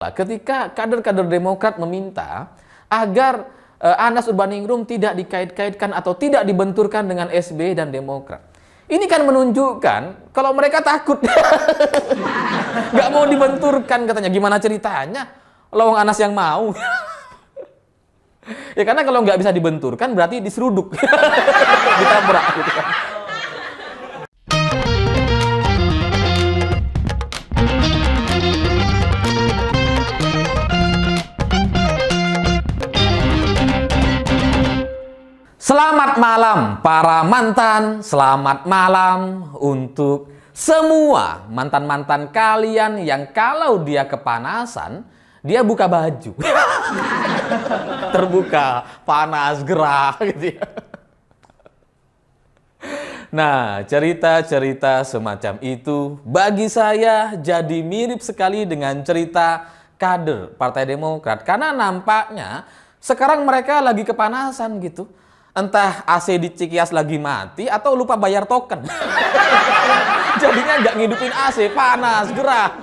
Ketika kader-kader Demokrat meminta agar Anas Urbaningrum tidak dikait-kaitkan atau tidak dibenturkan dengan SBY dan Demokrat. Ini kan menunjukkan kalau mereka takut. Nggak mau dibenturkan katanya. Gimana ceritanya? Lawang Anas yang mau. Ya karena kalau nggak bisa dibenturkan berarti diseruduk. Ditabrak gitu kan. Selamat malam para mantan, selamat malam untuk semua mantan-mantan kalian yang kalau dia kepanasan, dia buka baju. Terbuka, panas, gerah gitu ya. Nah, cerita-cerita semacam itu bagi saya jadi mirip sekali dengan cerita kader Partai Demokrat. Karena nampaknya sekarang mereka lagi kepanasan gitu. Entah AC di Cikias lagi mati atau lupa bayar token. Jadinya nggak ngidupin AC, panas, gerah.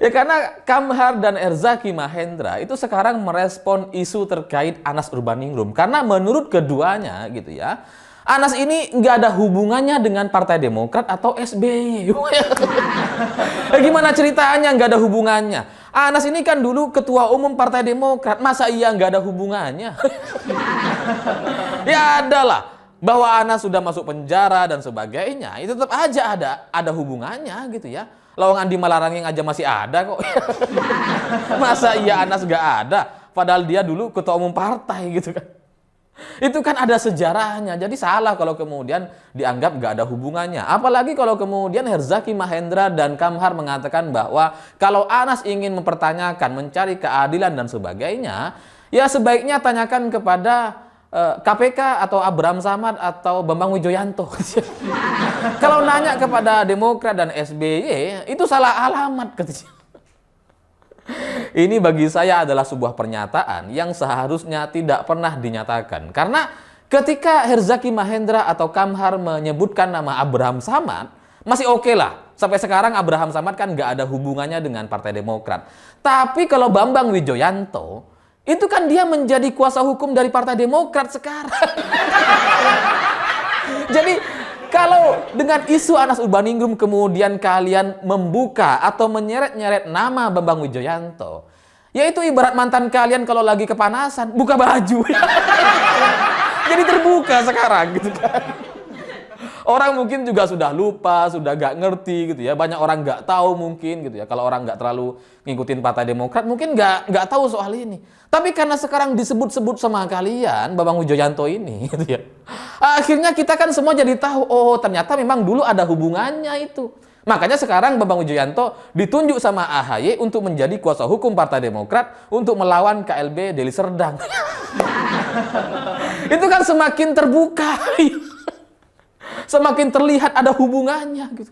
Ya karena Kamhar dan Herzaki Mahendra itu sekarang merespon isu terkait Anas Urbaningrum. Karena menurut keduanya gitu ya, Anas ini nggak ada hubungannya dengan Partai Demokrat atau SBY. Gimana ceritanya nggak ada hubungannya? Anas ini kan dulu ketua umum Partai Demokrat, masa iya nggak ada hubungannya? Ya adalah bahwa Anas sudah masuk penjara dan sebagainya, itu tetap aja ada hubungannya gitu ya. Lawang Andi Malarangeng aja masih ada kok. Masa iya Anas nggak ada? Padahal dia dulu ketua umum partai gitu kan. Itu kan ada sejarahnya, jadi salah kalau kemudian dianggap nggak ada hubungannya. Apalagi kalau kemudian Herzaki Mahendra dan Kamhar mengatakan bahwa kalau Anas ingin mempertanyakan, mencari keadilan dan sebagainya, ya sebaiknya tanyakan kepada KPK atau Abraham Samad atau Bambang Wijoyanto. Kalau nanya kepada Demokrat dan SBY, itu salah alamat katanya. Ini bagi saya adalah sebuah pernyataan yang seharusnya tidak pernah dinyatakan. Karena ketika Herzaki Mahendra atau Kamhar menyebutkan nama Abraham Samad, masih oke lah. Sampai sekarang Abraham Samad kan nggak ada hubungannya dengan Partai Demokrat. Tapi kalau Bambang Wijoyanto, itu kan dia menjadi kuasa hukum dari Partai Demokrat sekarang. Jadi kalau dengan isu Anas Urbaningrum kemudian kalian membuka atau menyeret-nyeret nama Bambang Wijoyanto, yaitu ibarat mantan kalian kalau lagi kepanasan buka baju. Jadi terbuka sekarang gitu kan. Orang mungkin juga sudah lupa, sudah gak ngerti gitu ya. Banyak orang gak tahu mungkin gitu ya. Kalau orang gak terlalu ngikutin Partai Demokrat mungkin gak tahu soal ini. Tapi karena sekarang disebut-sebut sama kalian Bambang Wijoyanto ini gitu ya. Akhirnya kita kan semua jadi tahu, oh ternyata memang dulu ada hubungannya itu. Makanya sekarang Bambang Wijoyanto ditunjuk sama AHY untuk menjadi kuasa hukum Partai Demokrat untuk melawan KLB Deli Serdang. Itu kan semakin terbuka. Semakin terlihat ada hubungannya gitu.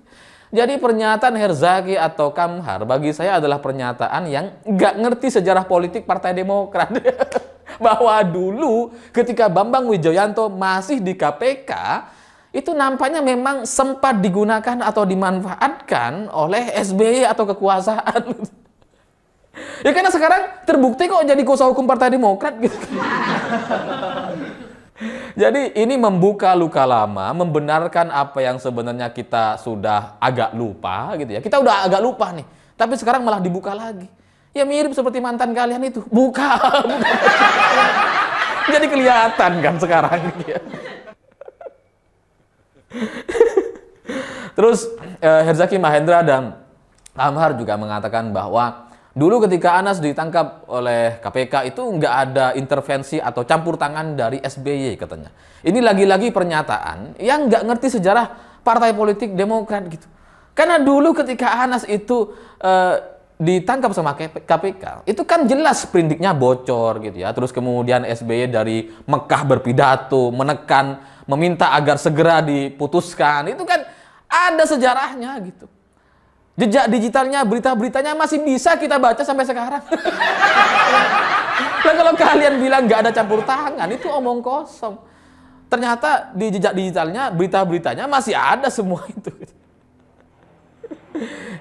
Jadi pernyataan Herzaki atau Kamhar bagi saya adalah pernyataan yang nggak ngerti sejarah politik Partai Demokrat. Bahwa dulu ketika Bambang Wijoyanto masih di KPK, itu nampaknya memang sempat digunakan atau dimanfaatkan oleh SBY atau kekuasaan. Ya karena sekarang terbukti kok jadi kuasa hukum Partai Demokrat gitu. Jadi ini membuka luka lama, membenarkan apa yang sebenarnya kita sudah agak lupa gitu ya. Kita udah agak lupa nih, tapi sekarang malah dibuka lagi. Ya mirip seperti mantan kalian itu, buka. Jadi kelihatan kan sekarang gitu ya. Terus Herzaki Mahendra dan Kamhar juga mengatakan bahwa dulu ketika Anas ditangkap oleh KPK itu nggak ada intervensi atau campur tangan dari SBY katanya. Ini lagi-lagi pernyataan yang nggak ngerti sejarah partai politik Demokrat gitu. Karena dulu ketika Anas itu ditangkap sama KPK, itu kan jelas sprindiknya bocor gitu ya. Terus kemudian SBY dari Mekah berpidato, menekan, meminta agar segera diputuskan. Itu kan ada sejarahnya gitu. Jejak digitalnya, berita-beritanya masih bisa kita baca sampai sekarang. Nah kalau kalian bilang nggak ada campur tangan, itu omong kosong. Ternyata di jejak digitalnya, berita-beritanya masih ada semua itu.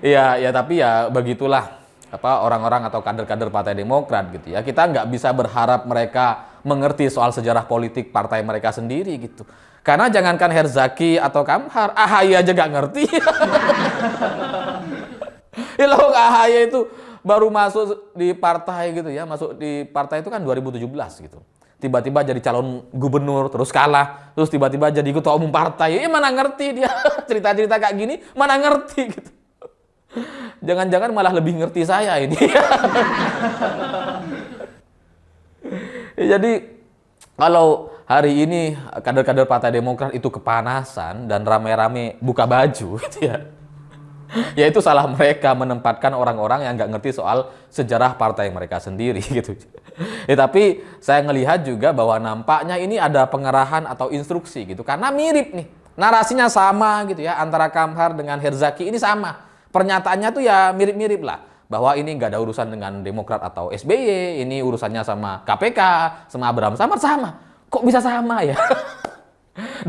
Ya tapi ya begitulah. orang-orang atau kader-kader Partai Demokrat gitu ya. Kita nggak bisa berharap mereka mengerti soal sejarah politik partai mereka sendiri gitu. Karena jangankan Herzaki atau Kamhar, AHY aja nggak ngerti. Ya loh, AHY itu baru masuk di partai gitu ya, masuk di partai itu kan 2017 gitu. Tiba-tiba jadi calon gubernur, terus kalah, terus tiba-tiba jadi ketua umum partai. Ya mana ngerti dia cerita-cerita kayak gini, mana ngerti gitu. Jangan-jangan malah lebih ngerti saya ini. Jadi kalau hari ini kader-kader Partai Demokrat itu kepanasan dan rame-rame buka baju gitu ya. Ya itu salah mereka menempatkan orang-orang yang nggak ngerti soal sejarah partai mereka sendiri gitu. Ya, tapi saya ngelihat juga bahwa nampaknya ini ada pengerahan atau instruksi gitu. Karena mirip nih, narasinya sama gitu ya, antara Kamhar dengan Herzaki ini sama. Pernyataannya tuh ya mirip-mirip lah. Bahwa ini nggak ada urusan dengan Demokrat atau SBY, ini urusannya sama KPK, sama Abraham Samad, sama. Kok bisa sama ya?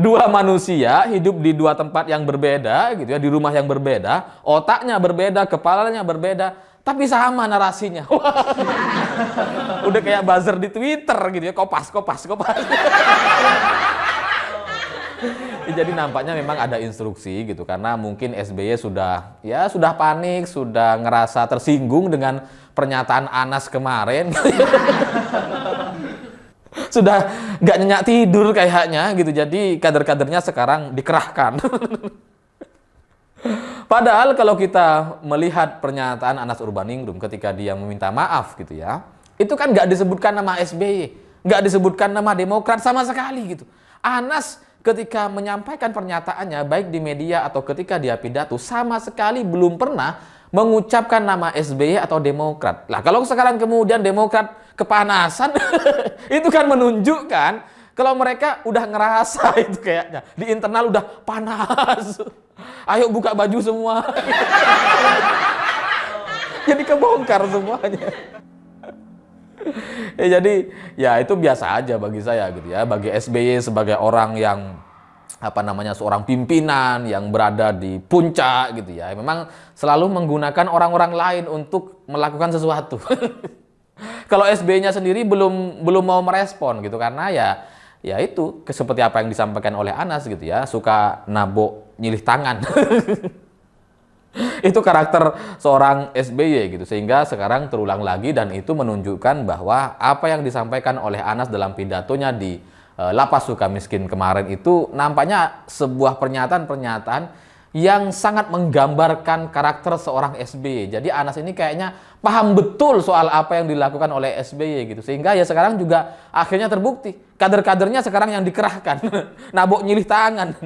Dua manusia hidup di dua tempat yang berbeda gitu ya, di rumah yang berbeda, otaknya berbeda, kepalanya berbeda, tapi sama narasinya. Udah kayak buzzer di Twitter gitu ya, kopas. Jadi nampaknya memang ada instruksi gitu, karena mungkin SBY sudah panik, sudah ngerasa tersinggung dengan pernyataan Anas kemarin. Sudah nggak nyenyak tidur kayaknya gitu, jadi kader-kadernya sekarang dikerahkan. Padahal kalau kita melihat pernyataan Anas Urbaningrum ketika dia meminta maaf gitu ya, itu kan nggak disebutkan nama SBY, nggak disebutkan nama Demokrat sama sekali gitu. Anas ketika menyampaikan pernyataannya baik di media atau ketika dia pidato sama sekali belum pernah mengucapkan nama SBY atau Demokrat. Lah kalau sekarang kemudian Demokrat kepanasan, itu kan menunjukkan kalau mereka udah ngerasa itu kayaknya di internal udah panas. Ayo buka baju semua. Jadi kebongkar semuanya. Jadi ya itu biasa aja bagi saya gitu ya. Bagi SBY sebagai orang yang seorang pimpinan yang berada di puncak gitu ya. Memang selalu menggunakan orang-orang lain untuk melakukan sesuatu. Kalau SBY-nya sendiri belum mau merespon gitu, karena ya itu seperti apa yang disampaikan oleh Anas gitu ya, suka nabok nyilih tangan. Itu karakter seorang SBY gitu, sehingga sekarang terulang lagi dan itu menunjukkan bahwa apa yang disampaikan oleh Anas dalam pidatonya di Lapas Sukamiskin kemarin itu nampaknya sebuah pernyataan yang sangat menggambarkan karakter seorang SBY. Jadi Anas ini kayaknya paham betul soal apa yang dilakukan oleh SBY gitu. Sehingga ya sekarang juga akhirnya terbukti. Kader-kadernya sekarang yang dikerahkan. Nabok nyilih tangan.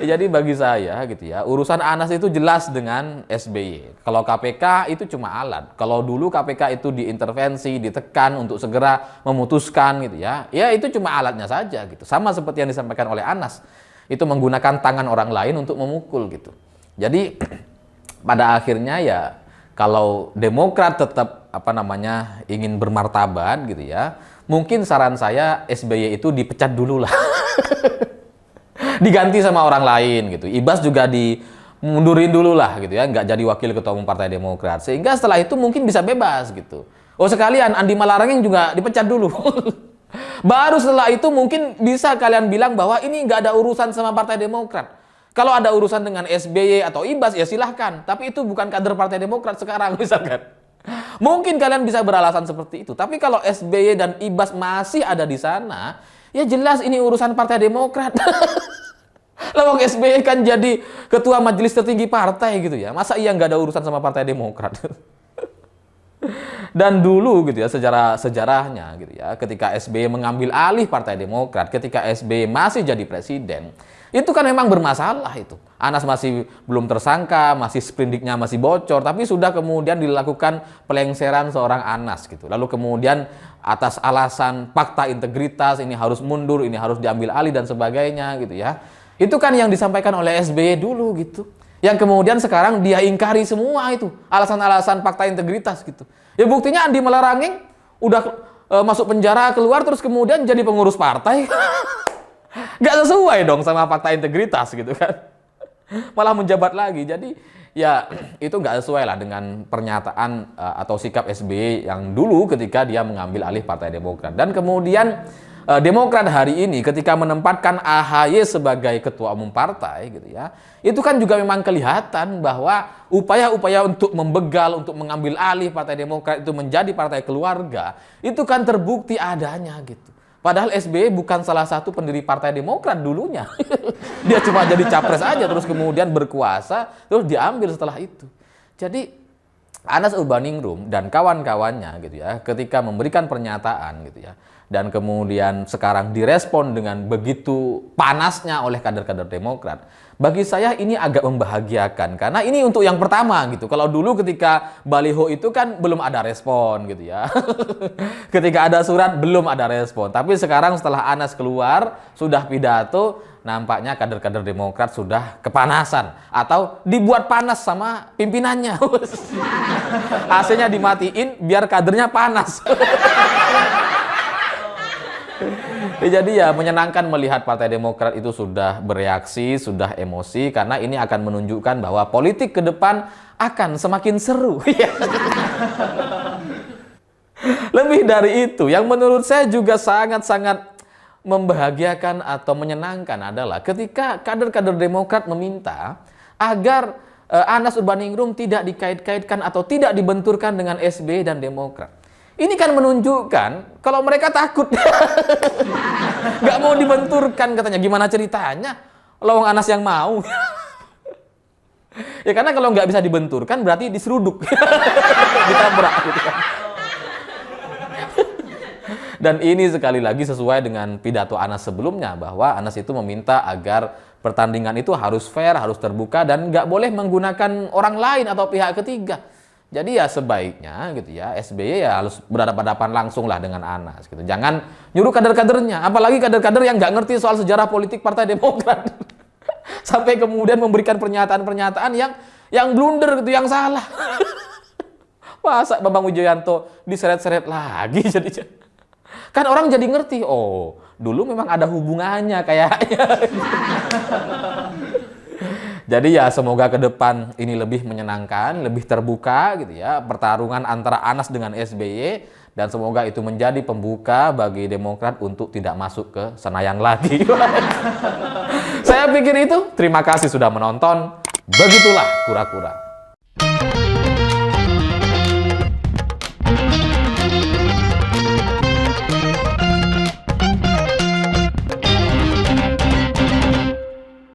Jadi bagi saya gitu ya, urusan Anas itu jelas dengan SBY. Kalau KPK itu cuma alat. Kalau dulu KPK itu diintervensi, ditekan untuk segera memutuskan gitu ya. Ya itu cuma alatnya saja gitu. Sama seperti yang disampaikan oleh Anas. Itu menggunakan tangan orang lain untuk memukul gitu. Jadi pada akhirnya ya kalau Demokrat tetap ingin bermartabat gitu ya, mungkin saran saya SBY itu dipecat dulu lah. Diganti sama orang lain gitu. Ibas juga dimundurin dulu lah gitu ya, nggak jadi wakil ketua umum Partai Demokrat. Sehingga setelah itu mungkin bisa bebas gitu. Oh sekalian Andi Malarangeng juga dipecat dulu. Baru setelah itu mungkin bisa kalian bilang bahwa ini nggak ada urusan sama Partai Demokrat. Kalau ada urusan dengan SBY atau Ibas ya silahkan. Tapi itu bukan kader Partai Demokrat sekarang misalkan. Mungkin kalian bisa beralasan seperti itu. Tapi kalau SBY dan Ibas masih ada di sana, ya jelas ini urusan Partai Demokrat. Lawang SBY kan jadi ketua majelis tertinggi partai gitu ya. Masa iya nggak ada urusan sama Partai Demokrat? Dan dulu gitu ya sejarahnya gitu ya, ketika SBY mengambil alih Partai Demokrat, ketika SBY masih jadi presiden, itu kan memang bermasalah itu. Anas masih belum tersangka, masih sprindiknya masih bocor, tapi sudah kemudian dilakukan pelengseran seorang Anas gitu. Lalu kemudian atas alasan fakta integritas ini harus mundur, ini harus diambil alih dan sebagainya gitu ya. Itu kan yang disampaikan oleh SBY dulu gitu. Yang kemudian sekarang dia ingkari semua itu alasan-alasan fakta integritas gitu. Ya buktinya Andi Malarangeng udah masuk penjara keluar terus kemudian jadi pengurus partai. Gak sesuai dong sama fakta integritas gitu kan. Malah menjabat lagi. Jadi ya itu nggak sesuai lah dengan pernyataan atau sikap SBY yang dulu ketika dia mengambil alih Partai Demokrat. Dan kemudian Demokrat hari ini ketika menempatkan AHY sebagai ketua umum partai gitu ya, itu kan juga memang kelihatan bahwa upaya-upaya untuk membegal, untuk mengambil alih Partai Demokrat itu menjadi partai keluarga, itu kan terbukti adanya gitu. Padahal SBY bukan salah satu pendiri Partai Demokrat dulunya. Dia cuma jadi capres aja, terus kemudian berkuasa, terus diambil setelah itu. Jadi Anas Urbaningrum dan kawan-kawannya gitu ya, ketika memberikan pernyataan gitu ya, dan kemudian sekarang direspon dengan begitu panasnya oleh kader-kader Demokrat, bagi saya ini agak membahagiakan karena ini untuk yang pertama gitu. Kalau dulu ketika baliho itu kan belum ada respon gitu ya. Ketika ada surat belum ada respon. Tapi sekarang setelah Anas keluar sudah pidato, nampaknya kader-kader Demokrat sudah kepanasan atau dibuat panas sama pimpinannya. AC-nya dimatiin biar kadernya panas. Jadi ya menyenangkan melihat Partai Demokrat itu sudah bereaksi, sudah emosi, karena ini akan menunjukkan bahwa politik ke depan akan semakin seru. Lebih dari itu, yang menurut saya juga sangat-sangat membahagiakan atau menyenangkan adalah ketika kader-kader Demokrat meminta agar Anas Urbaningrum tidak dikait-kaitkan atau tidak dibenturkan dengan SBY dan Demokrat. Ini kan menunjukkan kalau mereka takut. Nggak mau dibenturkan katanya. Gimana ceritanya? Lawang Anas yang mau. Ya karena kalau nggak bisa dibenturkan berarti diseruduk. Ditabrak. Gitu kan. Dan ini sekali lagi sesuai dengan pidato Anas sebelumnya. Bahwa Anas itu meminta agar pertandingan itu harus fair, harus terbuka. Dan nggak boleh menggunakan orang lain atau pihak ketiga. Jadi ya sebaiknya gitu ya SBY ya harus berhadapan-hadapan langsung lah dengan Anas gitu. Jangan nyuruh kader-kadernya, apalagi kader-kader yang nggak ngerti soal sejarah politik Partai Demokrat. Sampai kemudian memberikan pernyataan-pernyataan yang blunder gitu, yang salah. Masa Bambang Wijoyanto diseret-seret lagi jadi. Kan orang jadi ngerti, oh, dulu memang ada hubungannya kayaknya. Jadi ya semoga ke depan ini lebih menyenangkan, lebih terbuka gitu ya, pertarungan antara Anas dengan SBY, dan semoga itu menjadi pembuka bagi Demokrat untuk tidak masuk ke Senayan lagi. Saya pikir itu. Terima kasih sudah menonton. Begitulah kura-kura.